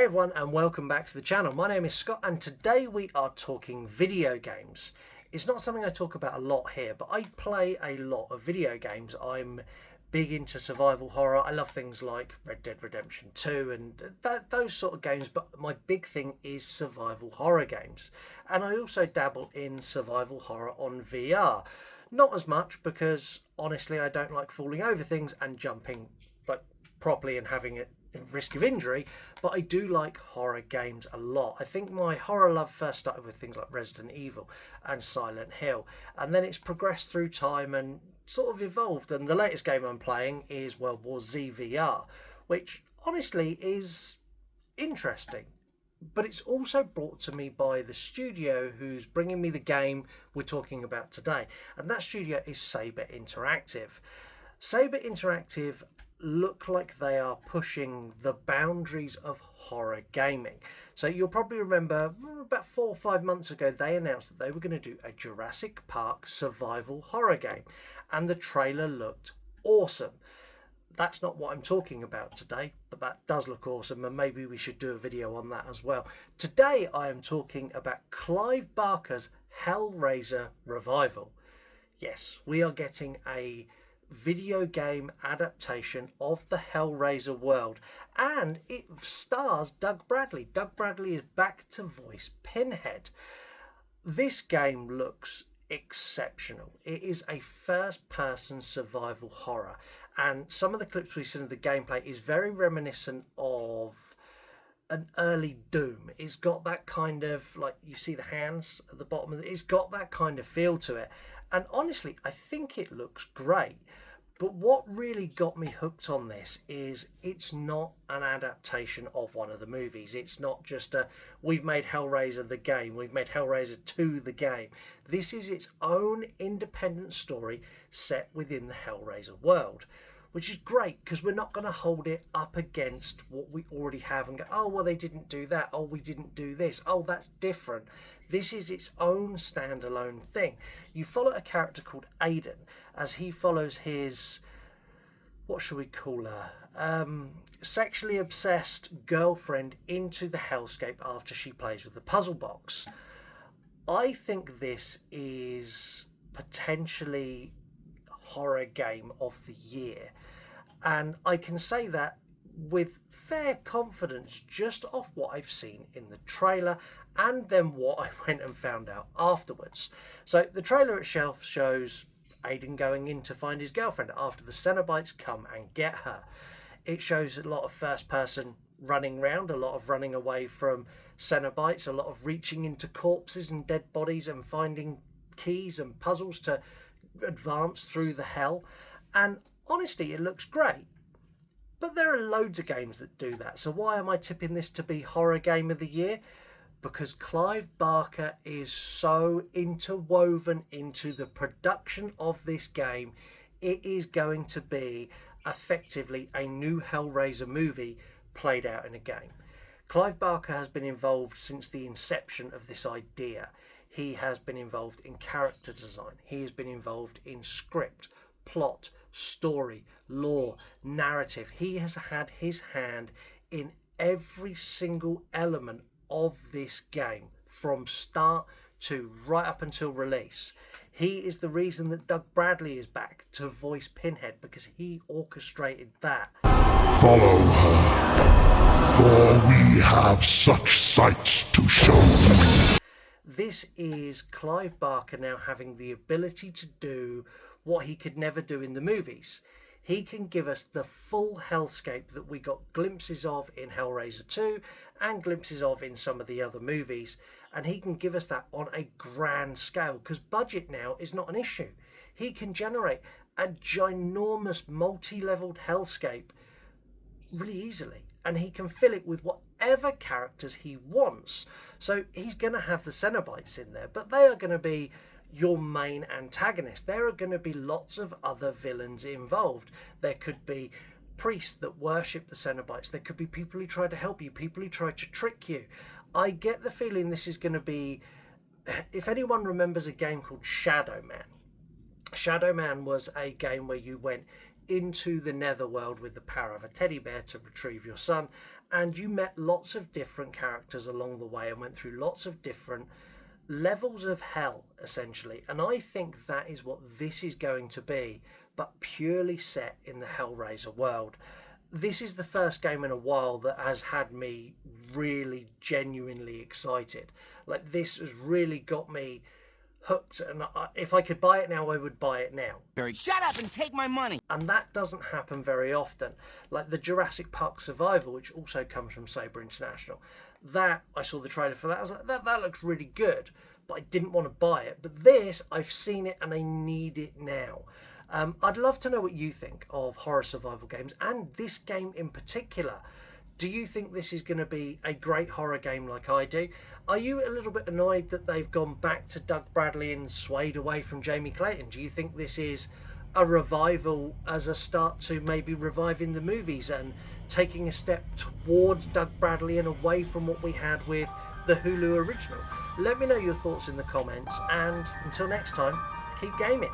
everyone and welcome back to the channel. My name is Scott and today we are talking video games. It's not something I talk about a lot here, but I play a lot of video games. I'm big into survival horror. I love things like Red Dead Redemption 2 and those sort of games, but my big thing is survival horror games. And I also dabble in survival horror on VR. Not as much because honestly I don't like falling over things and jumping like properly and having it risk of injury, but I do like horror games a lot. I think my horror love first started with things like Resident Evil and Silent Hill, and then it's progressed through time and sort of evolved, and the latest game I'm playing is World War Z VR, which honestly is interesting, but it's also brought to me by the studio who's bringing me the game we're talking about today, and that studio is Saber Interactive. Saber Interactive look like they are pushing the boundaries of horror gaming. So you'll probably remember about 4 or 5 months ago they announced that they were going to do a Jurassic Park survival horror game, and the trailer looked awesome. That's not what I'm talking about today, but that does look awesome, and maybe we should do a video on that as well. Today I am talking about Clive Barker's Hellraiser revival. Yes, we are getting a video game adaptation of the Hellraiser world, and it stars Doug Bradley. Doug Bradley is back to voice Pinhead. This game looks exceptional. It is a first-person survival horror, and some of the clips we've seen of the gameplay is very reminiscent of an early Doom. It's got that kind of, like, you see the hands at the bottom of it, it's got that kind of feel to it, and honestly I think it looks great. But what really got me hooked on this is it's not an adaptation of one of the movies. It's not just we've made Hellraiser the game, we've made Hellraiser 2 the game. This is its own independent story set within the Hellraiser world, which is great because we're not going to hold it up against what we already have and go, oh, well, they didn't do that. Oh, we didn't do this. Oh, that's different. This is its own standalone thing. You follow a character called Aiden as he follows his, what should we call her, sexually obsessed girlfriend into the hellscape after she plays with the puzzle box. I think this is potentially horror game of the year, and I can say that with fair confidence just off what I've seen in the trailer and then what I went and found out afterwards. So the trailer itself shows Aiden going in to find his girlfriend after the Cenobites come and get her. It shows a lot of first person running around, a lot of running away from Cenobites, a lot of reaching into corpses and dead bodies and finding keys and puzzles to advance through the hell, and honestly it looks great. But there are loads of games that do that, so why am I tipping this to be horror game of the year? Because Clive Barker is so interwoven into the production of this game. It is going to be effectively a new Hellraiser movie played out in a game. Clive Barker has been involved since the inception of this idea. He has been involved in character design. He has been involved in script, plot, story, lore, narrative. He has had his hand in every single element of this game from start to right up until release. He is the reason that Doug Bradley is back to voice Pinhead, because he orchestrated that. Follow her, for we have such sights to show you. This is Clive Barker now having the ability to do what he could never do in the movies. He can give us the full hellscape that we got glimpses of in Hellraiser 2 and glimpses of in some of the other movies, and he can give us that on a grand scale because budget now is not an issue. He can generate a ginormous multi-leveled hellscape really easily, and he can fill it with whatever characters he wants. So he's going to have the Cenobites in there, but they are going to be your main antagonist. There are going to be lots of other villains involved. There could be priests that worship the Cenobites. There could be people who try to help you, people who try to trick you. I get the feeling this is going to be, if anyone remembers a game called Shadow Man. Shadow Man was a game where you went into the netherworld with the power of a teddy bear to retrieve your son, and you met lots of different characters along the way and went through lots of different levels of hell, essentially. And I think that is what this is going to be, but purely set in the Hellraiser world. This is the first game in a while that has had me really genuinely excited. Like, this has really got me hooked, and if I could buy it now, I would buy it now. Shut up and take my money! And that doesn't happen very often. Like the Jurassic Park Survival, which also comes from Saber International, that I saw the trailer for that, I was like, that looks really good, but I didn't want to buy it. But this, I've seen it and I need it now. I'd love to know what you think of horror survival games, and this game in particular. Do you think this is going to be a great horror game like I do? Are you a little bit annoyed that they've gone back to Doug Bradley and swayed away from Jamie Clayton? Do you think this is a revival as a start to maybe reviving the movies and taking a step towards Doug Bradley and away from what we had with the Hulu original? Let me know your thoughts in the comments, and until next time, keep gaming.